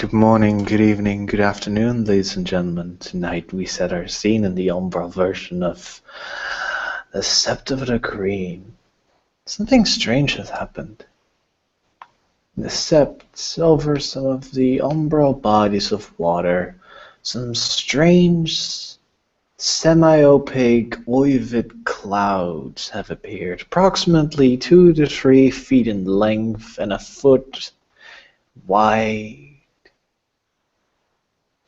Good morning, good evening, good afternoon, ladies and gentlemen. Tonight we set our scene in the Umbral version of the Sept of the Green. Something strange has happened. The Sept, over some of the umbral bodies of water, some strange semi-opaque ovoid clouds have appeared, approximately 2 to 3 feet in length and a foot wide.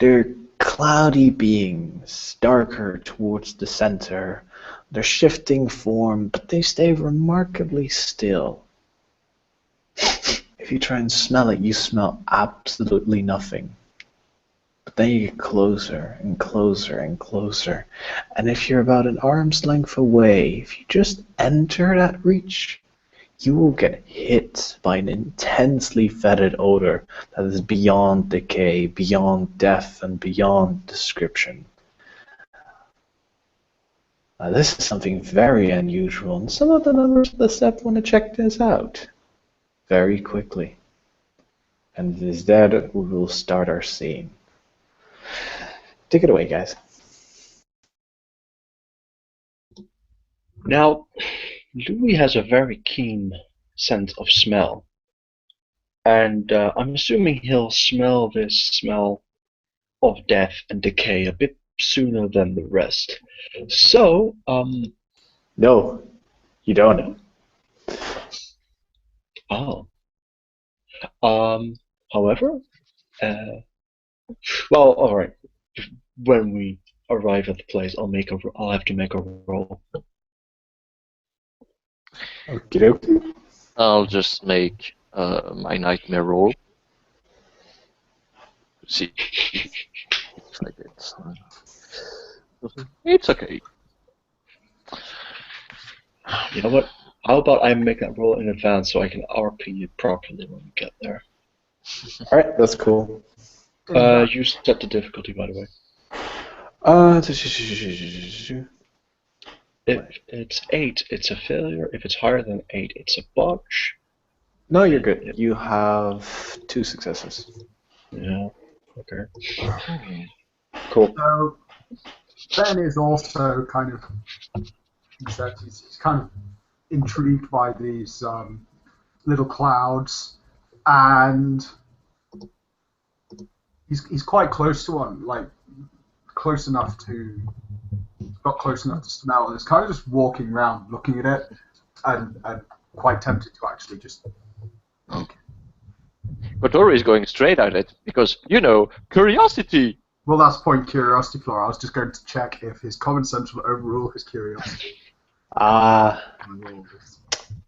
They're cloudy beings, darker towards the center. They're shifting form, but they stay remarkably still. If you try and smell it, you smell absolutely nothing. But then you get closer and closer and closer. And if you're about an arm's length away, if you just enter that reach, you will get hit by an intensely fetid odor that is beyond decay, beyond death, and beyond description. Now, this is something very unusual, and some of the members of the Sept want to check this out very quickly. And it is there that we will start our scene. Take it away, guys. Now, Louis has a very keen sense of smell, and I'm assuming he'll smell this smell of death and decay a bit sooner than the rest. So, No, you don't. oh, however, well, all right. When we arrive at the place, I'll have to make a roll. Okay. I'll just make my nightmare roll. See if I get. It's okay. You know what? How about I make that roll in advance so I can RP it properly when we get there? Alright, that's cool. You set the difficulty, by the way. If it's 8, it's a failure. If it's higher than 8, it's a botch. No, you're good. You have 2 successes. Yeah. Okay. Cool. So Ben is also kind of, he's kind of intrigued by these little clouds, and he's quite close to one, like close enough to smell, and is kind of just walking around looking at it, and quite tempted to actually just. Kotori is going straight at it because, curiosity. Well, that's point curiosity, Flora. I was just going to check if his common sense will overrule his curiosity.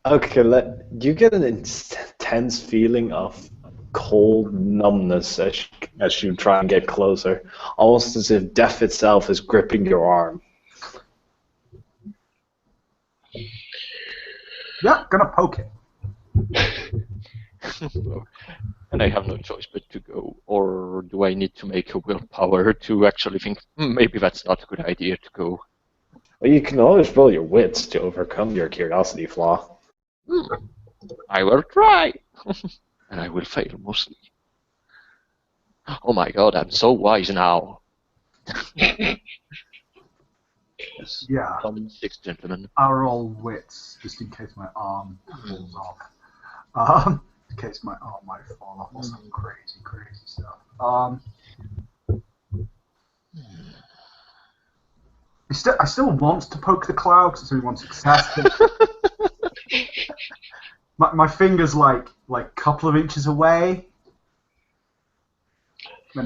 Okay, you get an intense feeling of cold numbness as you try and get closer, almost as if death itself is gripping your arm. Yeah, gonna poke it. And I have no choice but to go. Or do I need to make a willpower to actually think, maybe that's not a good idea to go? Well, you can always roll your wits to overcome your curiosity flaw. I will try. And I will fail mostly. Oh my god, I'm so wise now. Yes. Yeah. Common 6, gentlemen. I'll roll wits just in case my arm falls off. In case my arm might fall off or some crazy stuff. I still want to poke the cloud because it's only one success. my finger's like a couple of inches away. I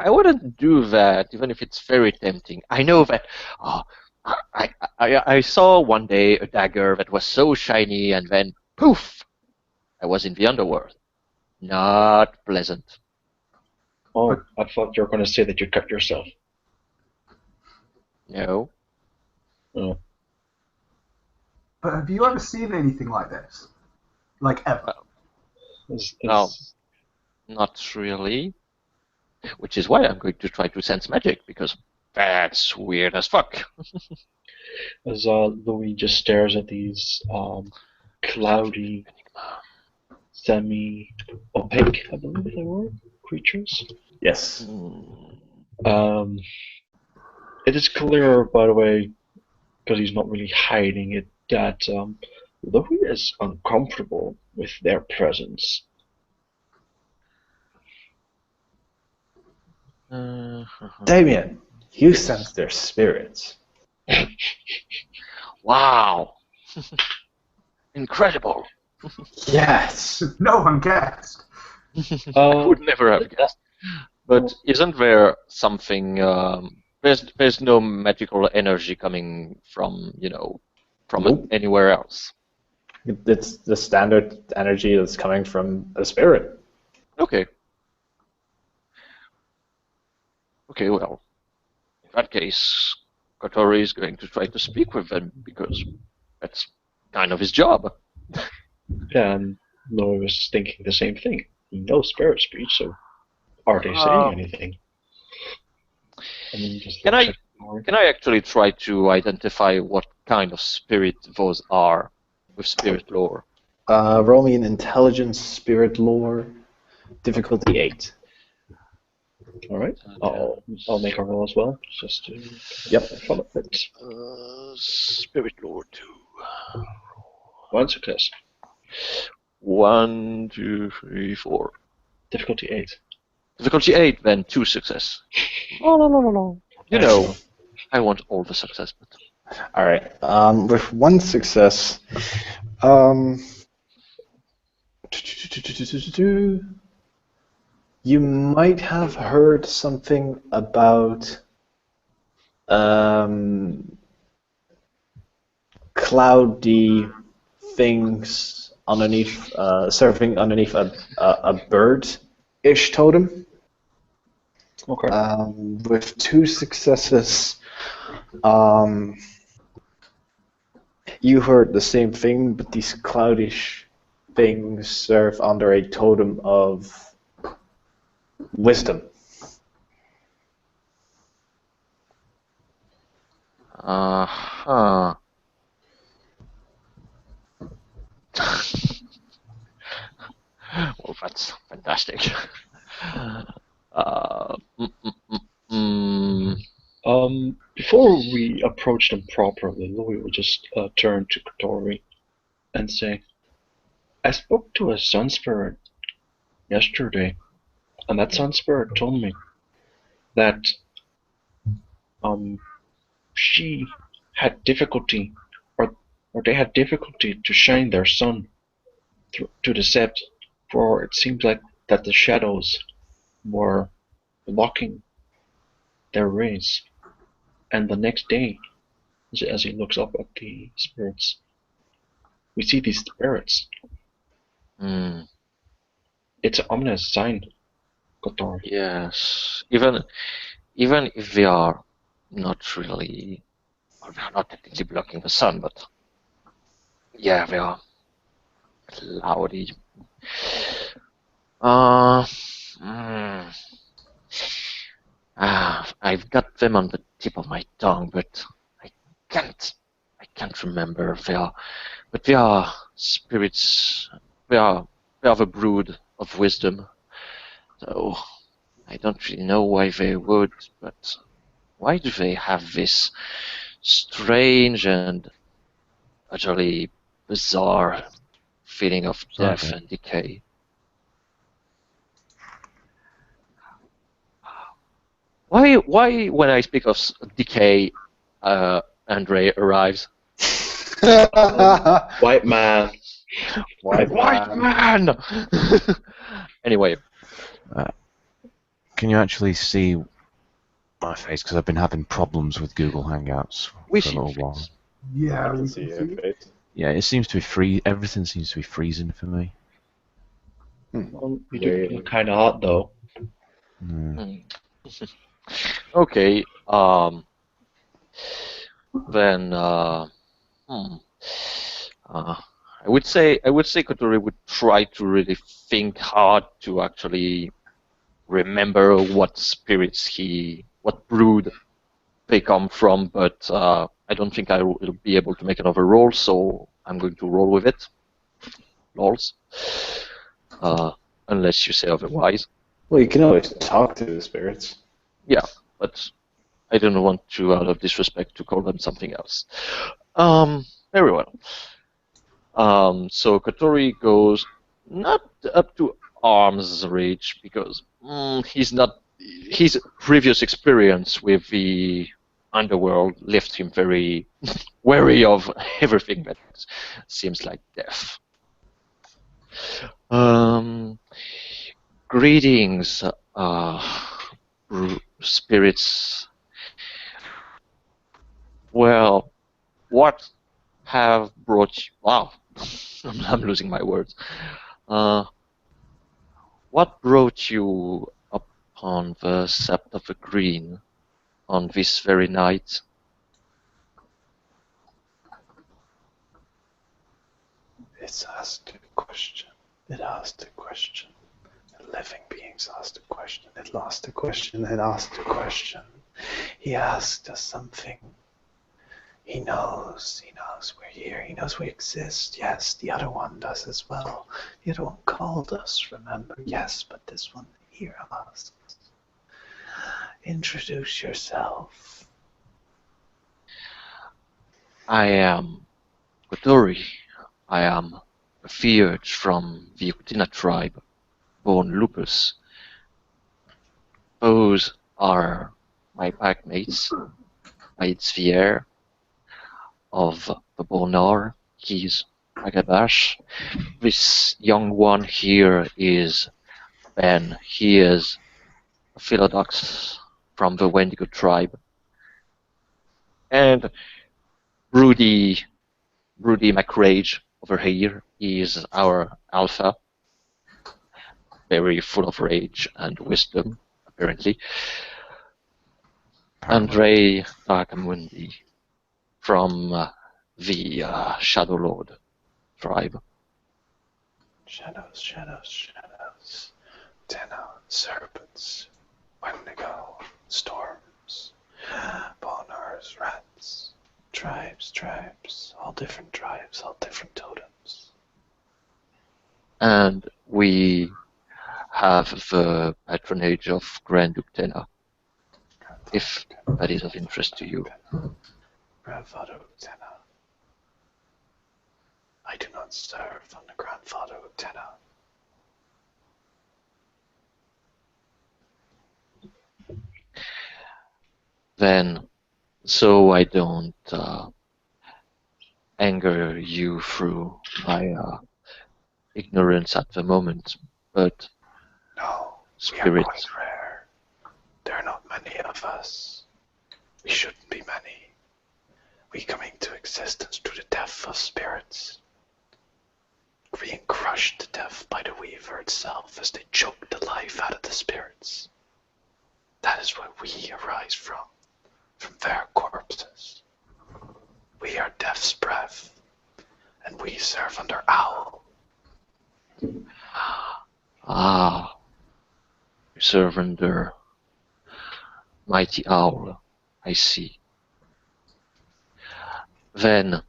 wouldn't do that, even if it's very tempting. I know that. I saw one day a dagger that was so shiny, and then poof, I was in the underworld. Not pleasant. Oh, I thought you were going to say that you cut yourself. No. Oh. But have you ever seen anything like this? Like ever? No. Not really. Which is why I'm going to try to sense magic, because that's weird as fuck. As Louis just stares at these cloudy semi-opaque, I believe they were, creatures. Yes. It is clear, by the way, because he's not really hiding it, that Louis is uncomfortable with their presence. Damien, you sense their spirits. Wow! Incredible! Yes. No one guessed. I would never have guessed. But isn't there something? There's no magical energy coming from from Nope. anywhere else. It's the standard energy that's coming from a spirit. Okay. Okay, well, in that case, Kotori is going to try to speak with them because that's kind of his job. Yeah, and Louis was thinking the same thing. He knows spirit speech, so are they saying anything? And then just Can I actually try to identify what kind of spirit those are with spirit lore? Roll me an intelligence spirit lore, difficulty 8. All right, I'll make a roll as well, just to follow it. Spirit lore 2. 1 success. 1, 2, 3, 4. Difficulty 8. Difficulty 8, then 2 success. No. You know, I want all the success. But... All right. With 1 success, you might have heard something about cloudy things underneath, surfing underneath a bird-ish totem. Okay. With 2 successes, you heard the same thing, but these cloudish things serve under a totem of wisdom. Uh-huh. Well, that's fantastic. Before we approach them properly, Louis will just turn to Kotori and say, I spoke to a sun spirit yesterday, and that sun spirit told me that she had difficulty, or they had difficulty to shine their sun to the Sept, for it seems like that the shadows were blocking their rays. And the next day, as he looks up at the spirits, we see these spirits. It's an ominous sign, Kotori. Yes. Even if they are not really, or they are not technically blocking the sun, but yeah, they are cloudy. I've got them on the tip of my tongue, but I can't remember. They are spirits. They are the brood of wisdom. So I don't really know why they would, but why do they have this strange and utterly bizarre feeling of death and decay? Why when I speak of decay, Andrei arrives? White man. White man! Anyway. Can you actually see my face? Because I've been having problems with Google Hangouts for a little while. Yeah, I we can see your face. Yeah, it seems to be everything seems to be freezing for me. Well, you do look kind of hot, though. Okay. Then I would say Kotori would try to really think hard to actually remember what spirits what brood they come from, but I don't think I will be able to make another roll, so I'm going to roll with it. Rolls. unless you say otherwise. Well, you can always talk to the spirits. Yeah, but I don't want to, out of disrespect, to call them something else. Very well. So Kotori goes not up to arm's reach because he's not. His previous experience with the underworld left him very wary of everything that seems like death. Greetings, spirits. Well, what have brought you? Wow, I'm losing my words. What brought you upon the Sept of the Green on this very night? It's asked a question. It asked a question. Living beings asked a question. It lost a question. It asked a question. He asked us something. He knows we're here. He knows we exist. Yes, the other one does as well. The other one called us, remember? Yes, but this one here asks. Introduce yourself. I am Kotori. I am revered from the Utina tribe, born lupus. Those are my packmates. It's the heir of the Bonar. He's Agabash. This young one here is Ben. He is a Philodox from the Wendigo tribe. And Broody McRage over here is our alpha. Very full of rage and wisdom, apparently. Andrei Tare-Ca-Muntii from the Shadow Lord tribe. Shadows. Tenna, serpents, wendigo, storms, bonars, rats, tribes, all different tribes, all different totems. And we have the patronage of Grand Duke Tenna, if that is of interest to you. Grandfather Tenna. I do not serve on the grandfather Tenna. Then, so I don't anger you through my ignorance at the moment, but No, spirit. we are quite rare. There are not many of us. We shouldn't be many. We come into existence through the death of spirits. Being crushed to death by the Weaver itself as they choke the life out of the spirits. That is where we arise from their corpses. We are death's breath, and we serve under Owl. Ah, you serve under Mighty Owl, I see. Then,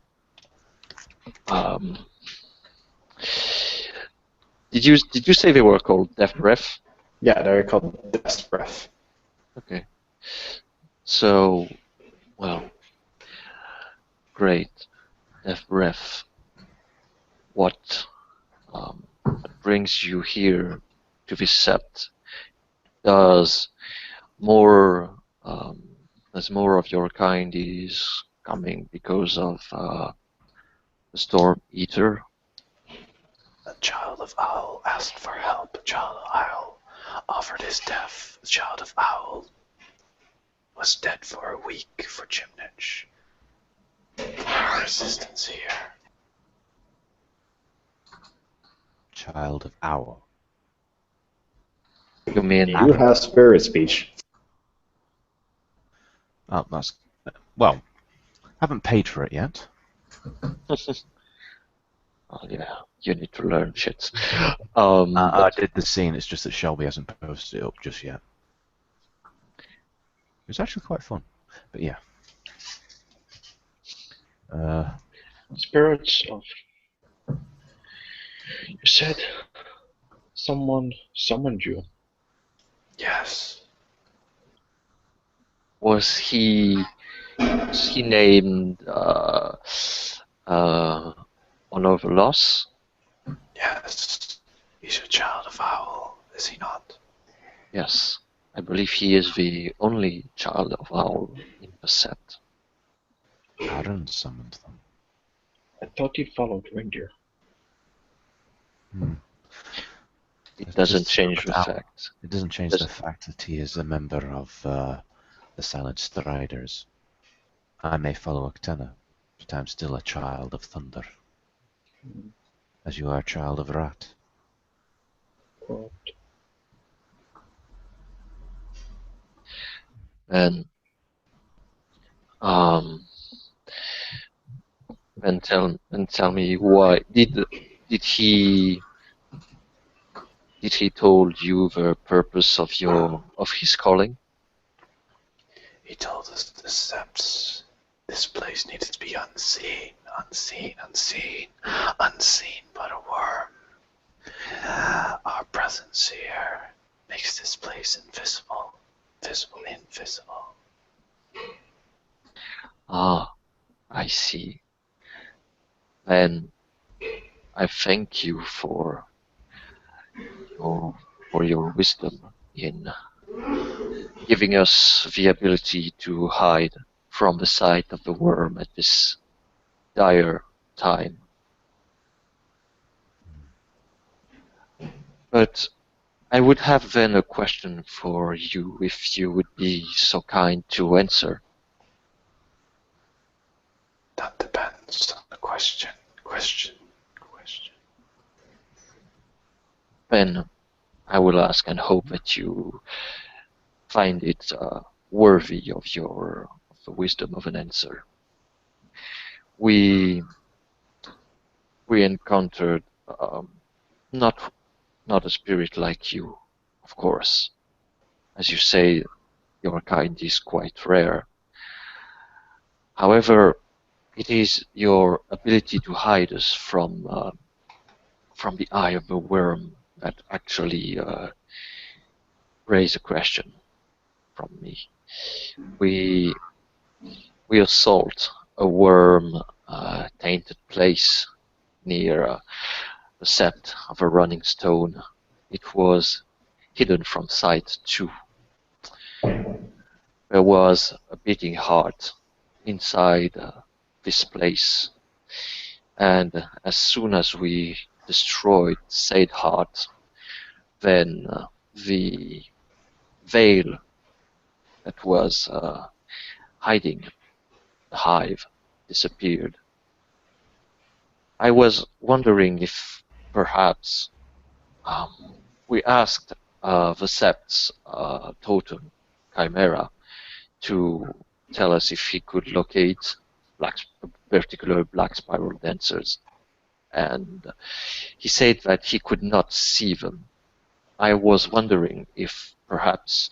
did you say they were called Death Breath? Yeah, they're called Death's breath. Okay. So, well, great. Death Breath. What brings you here to this Sept? Does more of your kind is coming because of the Storm Eater? A child of Owl asked for help. A child of Owl offered his death. A child of Owl was dead for a week for Chimnich. Our resistance here. Child of Owl. You mean You have spirit speech. Oh, that's... Well, haven't paid for it yet. Oh yeah, you need to learn shit. I did the scene, it's just that Shelby hasn't posted it up just yet. It was actually quite fun, but yeah. Spirits of... You said Someone summoned you. Yes. Was he named Honorable Loss? Yes. He's a child of Owl, is he not? Yes. I believe he is the only child of Owl in the Sept. Aaron summoned them. I thought he followed reindeer. It doesn't change the Owl. fact. It doesn't change the fact that he is a member of the Silent Striders. I may follow Octana, but I'm still a child of Thunder. As you are a child of Rat. Correct. And tell me why did he told you the purpose of his calling? He told us the Septs. This place needed to be unseen, unseen but a worm. Our presence here makes this place invisible, invisible. Ah, I see. Then I thank you for your wisdom in giving us the ability to hide from the sight of the worm at this dire time. But I would have then a question for you, if you would be so kind to answer. That depends on the question. Then I will ask and hope that you find it worthy of the wisdom of an answer. We encountered not a spirit like you, of course. As you say, your kind is quite rare. However, it is your ability to hide us from the eye of the worm that actually raise a question from me. We assault a worm tainted place near the Sept of a running stone. It was hidden from sight too. There was a beating heart inside this place, and as soon as we destroyed said heart, then the veil that was hiding the hive disappeared. I was wondering if perhaps we asked the Sept's totem chimera to tell us if he could locate particular black spiral dancers, and he said that he could not see them. I was wondering if perhaps,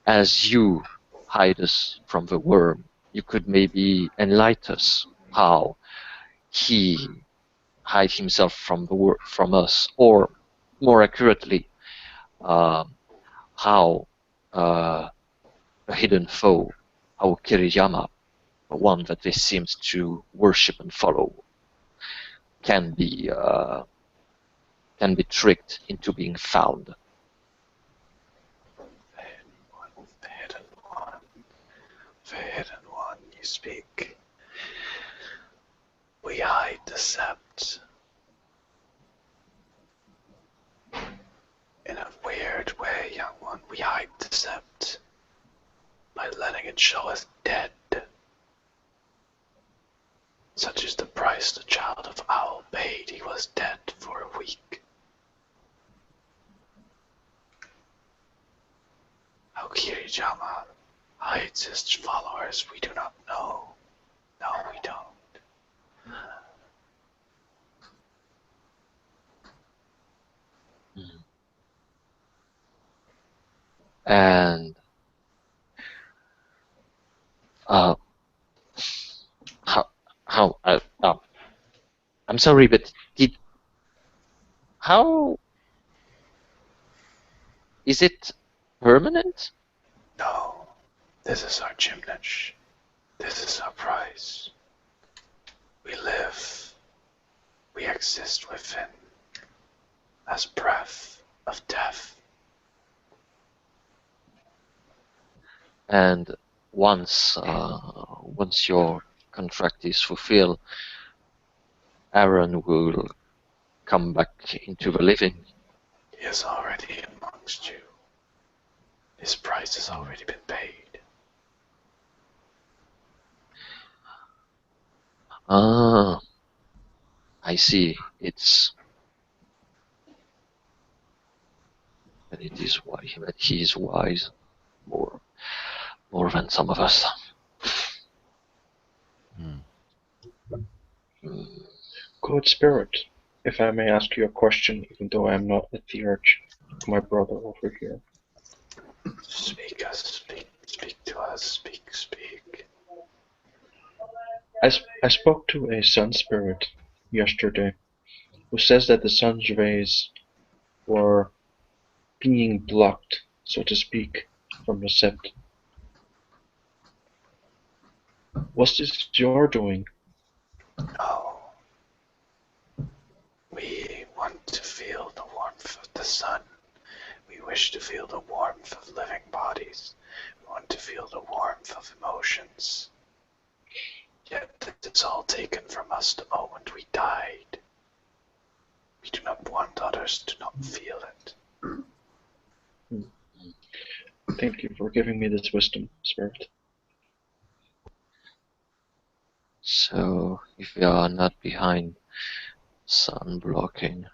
as you hide us from the worm, you could maybe enlighten us how he hide himself from us, or more accurately, how a hidden foe, our Kiriyama, the one that they seems to worship and follow, can be tricked into being found. The hidden one, you speak. We hide the Sept in a weird way, young one. We hide the Sept by letting it show us dead. Such is the price the child of Owl paid. He was dead for a week. How Kiriyama hides his followers, we do not know. No, we don't. And I'm sorry, but how Is it permanent? No, this is our Chimnich. This is our prize. We live. We exist within as breath of death. And once your contract is fulfilled, Aaron will come back into the living. He is already amongst you. His price has already been paid. Ah, I see. It is why that he is wise, more than some of us. Good Spirit, if I may ask you a question, even though I am not a theurge, my brother over here. Speak to us, speak. I spoke to a sun spirit yesterday who says that the sun's rays were being blocked, so to speak, from the Sept. Was this your doing? No. We want to feel the warmth of the sun. We wish to feel the warmth of living bodies. We want to feel the warmth of emotions. Yet it's all taken from us the moment we died. We do not want others to not feel it. Thank you for giving me this wisdom, Spirit. So, if we are not behind sun blocking,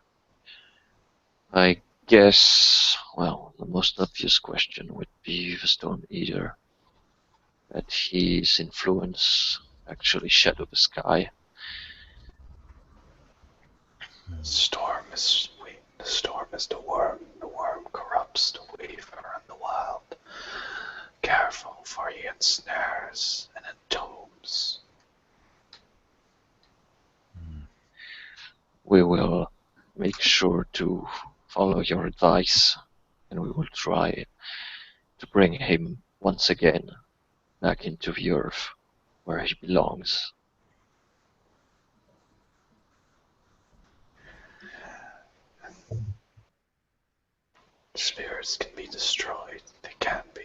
I guess, well, the most obvious question would be the Storm Eater. That his influence actually shadow the sky. The storm is the worm. The worm corrupts the weaver and the wild. Careful, for he ensnares and entombs. We will make sure to follow your advice, and we will try to bring him once again back into the earth, where he belongs. Spirits can be destroyed. They can be.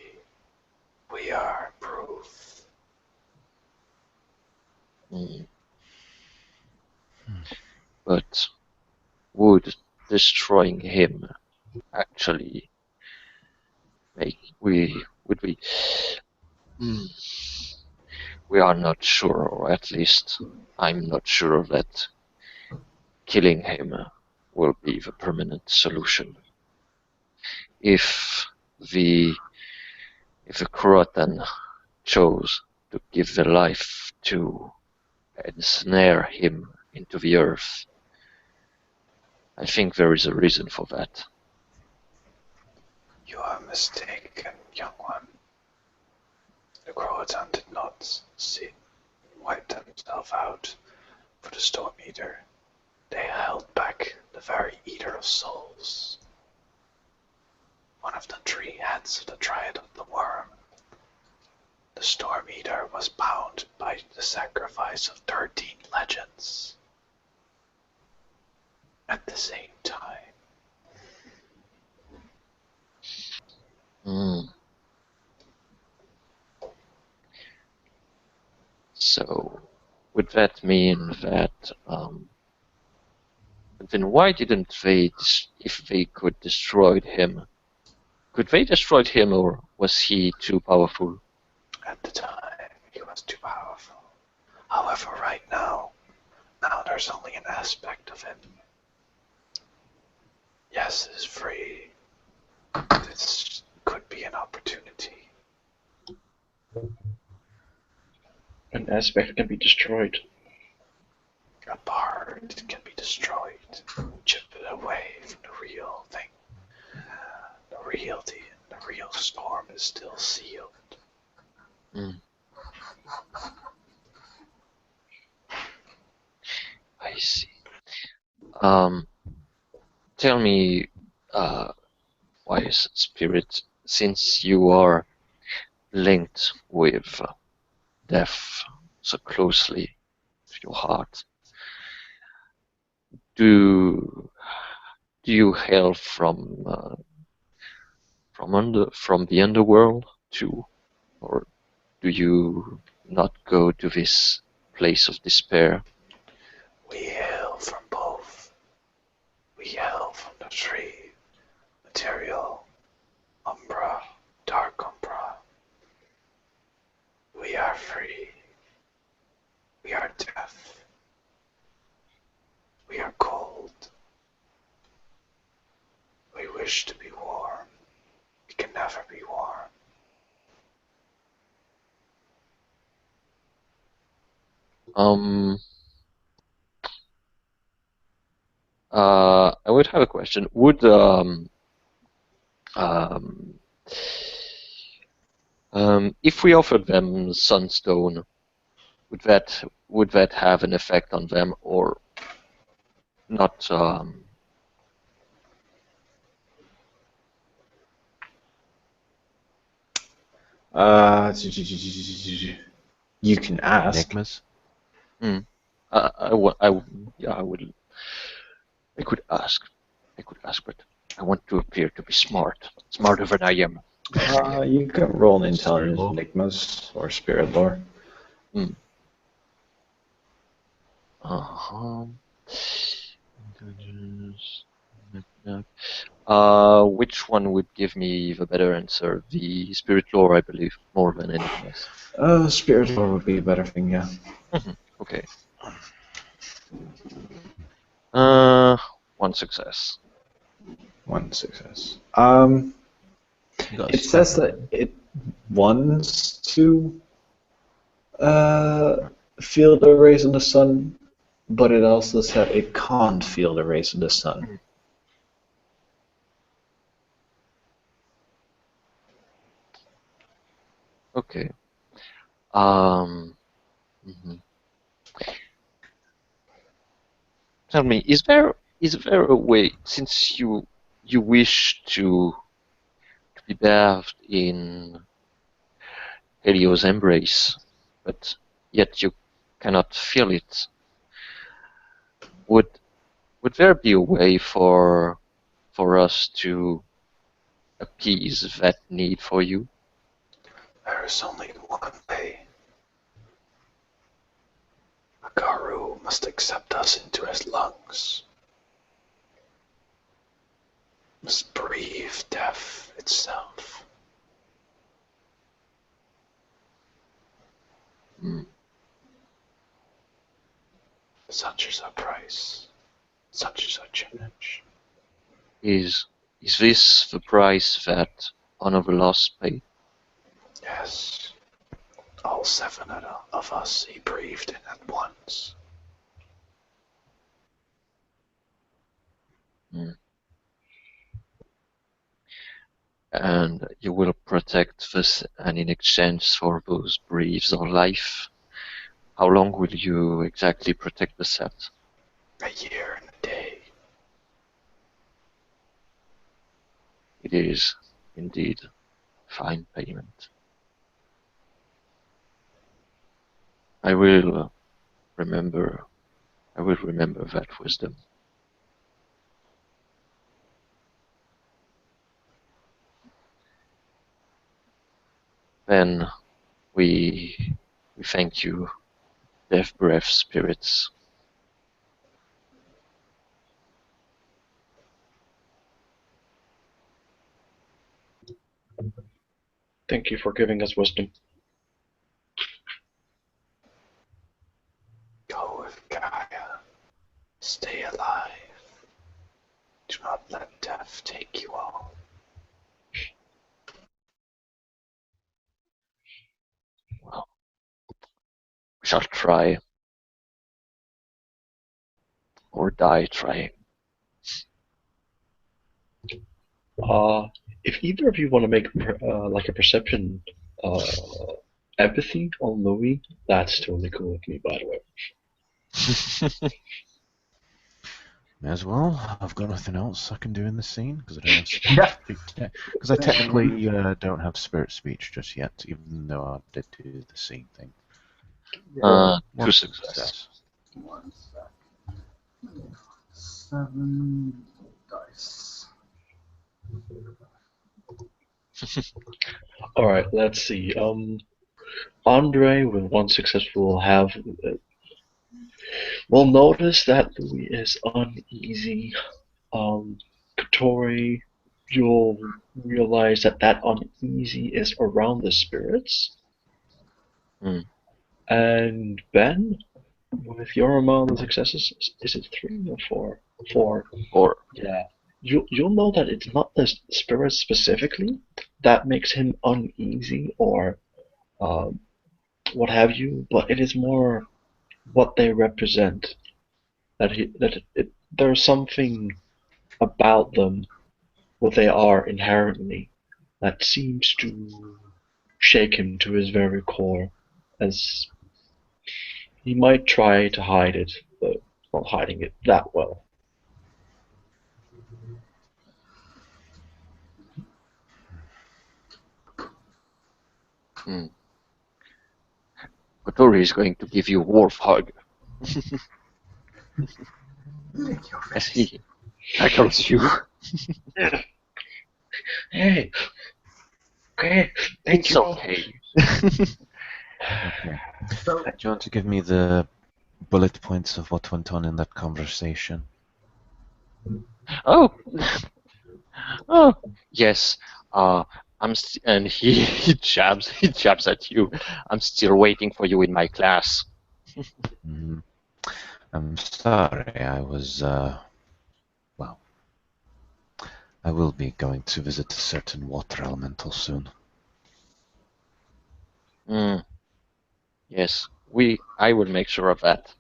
We are proof. But would destroying him actually would we we are not sure, or at least I'm not sure that killing him will be the permanent solution. If the Croatan chose to give their life to ensnare him into the earth, I think there is a reason for that. You are mistaken, young one. The Croatan did not wipe themselves out for the Storm Eater. They held back the very Eater of Souls. One of the 3 heads of the Triad of the Worm. The Storm Eater was bound by the sacrifice of 13 legends. At the same time. So, would that mean that, then why didn't they, if they could destroy him, could they destroy him, or was he too powerful? At the time, he was too powerful. However, right now there's only an aspect of him. Yes, it is free. This could be an opportunity. An aspect can be destroyed. A part can be destroyed. Chip it away from the real thing. The real storm is still sealed. I see. Tell me, wise spirit, since you are linked with death so closely to your heart, do you hail from from the underworld too, or do you not go to this place of despair? We hail from both. We hail from the tree, material, umbra, dark umbra. We are free. We are death. We are cold. We wish to be warm. We can never be warm. I would have a question. Um, if we offered them sunstone, would that have an effect on them or not? You can ask. Enigmas? Yeah, I could ask. But I want to appear to be smarter than I am. You can roll an Spirit intelligence lore. enigmas or spirit lore. Intelligence. Which one would give me the better answer? The spirit lore, I believe, more than enigmas. Spirit lore would be a better thing, yeah. Okay. One success. One success. You got a It says stamina. that it wants to feel the rays of the sun, but it also said it can't feel the rays of the sun. Okay. Mhm. Tell me, is there a way, since you wish to be bathed in Helio's embrace, but yet you cannot feel it? Would there be a way for us to appease that need for you? There is only one way. Akaru must accept us into his lungs. Must breathe death itself. Such is our price. Such is our challenge. Is this the price that Honor the Lost paid? Yes. All seven of us he breathed in at once. And you will protect this, and in exchange for those breaths of life, how long will you exactly protect the Sept? A year and a day. It is indeed fine payment. I will remember that wisdom. Then we thank you, Death Breath Spirits. Thank you for giving us wisdom. Go with Gaia. Stay alive. Do not let death take you all. Well, we shall try, or die trying. If either of you want to make like a perception empathy on Louis, that's totally cool with me, by the way. May as well. I've got nothing else I can do in the scene because I don't have Yeah. because I technically don't have spirit speech just yet, even though I did do the scene thing. Two One success. 1 sec. 7 dice. All right, let's see. Andre with 1 success will have. Will notice that Louis is uneasy. Kotori, you'll realize that that uneasy is around the spirits. Hmm. And Ben, with your amount of successes, is it 3 or 4? 4. Or Yeah. You'll know that it's not the spirits specifically that makes him uneasy or what have you, but it is more what they represent. There's something about them, what they are inherently, that seems to shake him to his very core, as he might try to hide it, but not hiding it that well. Kotori is going to give you a wolf hug Lick your as face. he tackles you. Hey, okay, thank It's you. okay. Okay. So, Do you want to give me the bullet points of what went on in that conversation? Oh, oh, yes. And he jabs at you. I'm still waiting for you in my class. Mhm. I'm sorry, I was, well, I will be going to visit a certain water elemental soon. Yes, I will make sure of that.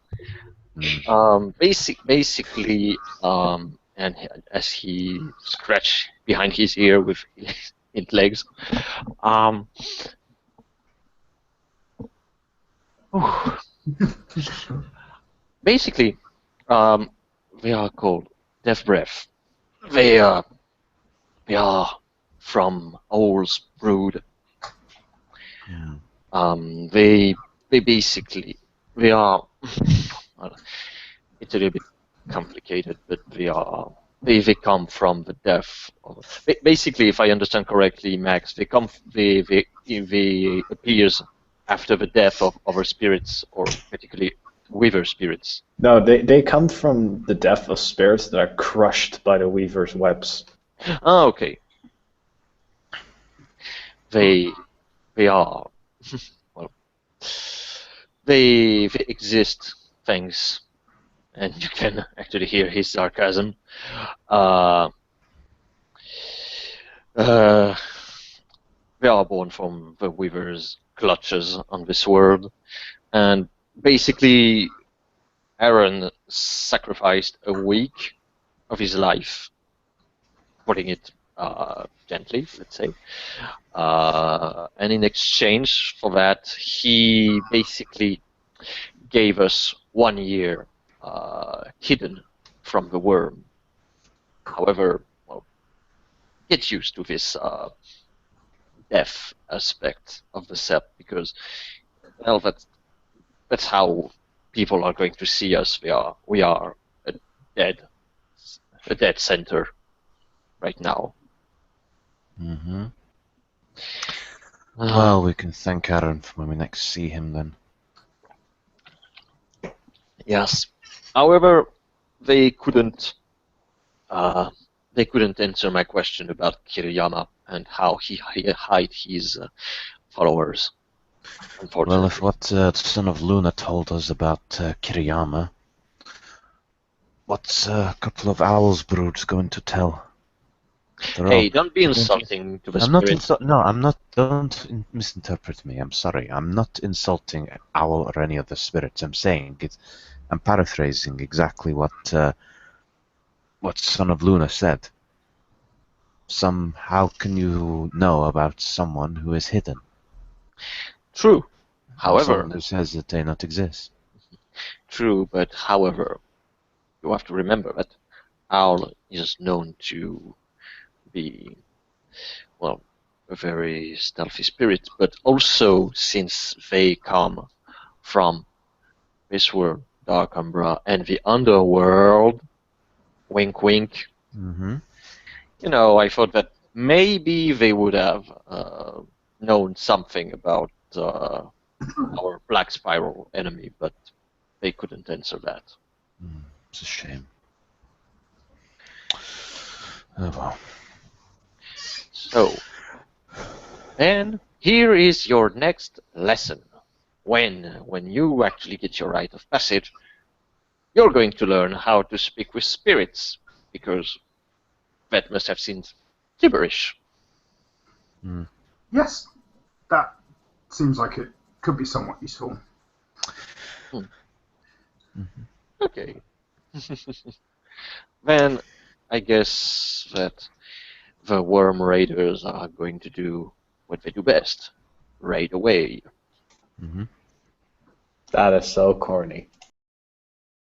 Basically, and as he scratch behind his ear with his legs, basically, they are called Death Breath. They are from Owl's Brood. They basically they are. Well, it's a little bit complicated, but they come from the death of. Basically, if I understand correctly, Max, they appears after the death of other spirits, or particularly Weaver spirits. No, they come from the death of spirits that are crushed by the Weaver's webs. Ah, okay. They are well. They exist thanks, and you can actually hear his sarcasm. They are born from the Weaver's clutches on this world, and basically, Aaron sacrificed a week of his life, putting it gently, let's say. And in exchange for that, he basically gave us 1 year hidden from the worm. However, well, get used to this death aspect of the Sept, because well, that's how people are going to see us. We are a dead center right now. Well, we can thank Aaron for when we next see him then. Yes. However, they couldn't answer my question about Kiriyama and how he hide his followers. Unfortunately. Well, if what the Son of Luna told us about Kiriyama, what's a couple of owls broods going to tell? Hey, don't be insulting to the I'm not spirit. No, I'm not. Don't misinterpret me. I'm sorry. I'm not insulting owl or any other spirits. I'm saying it. I'm paraphrasing exactly what Son of Luna said. How can you know about someone who is hidden? True. However, someone who says that they not exist. true, but however, you have to remember that owl is known to be, well, a very stealthy spirit, but also since they come from this world, Dark Umbra, and the underworld, wink wink, Mm-hmm. you know, I thought that maybe they would have known something about our Black Spiral enemy, but they couldn't answer that. It's a shame. Oh well. So, then here is your next lesson. When you actually get your rite of passage, you're going to learn how to speak with spirits, because that must have seemed gibberish. Yes, that seems like it could be somewhat useful. Okay. Then I guess that the worm raiders are going to do what they do best. Raid away. Mm-hmm. That is so corny.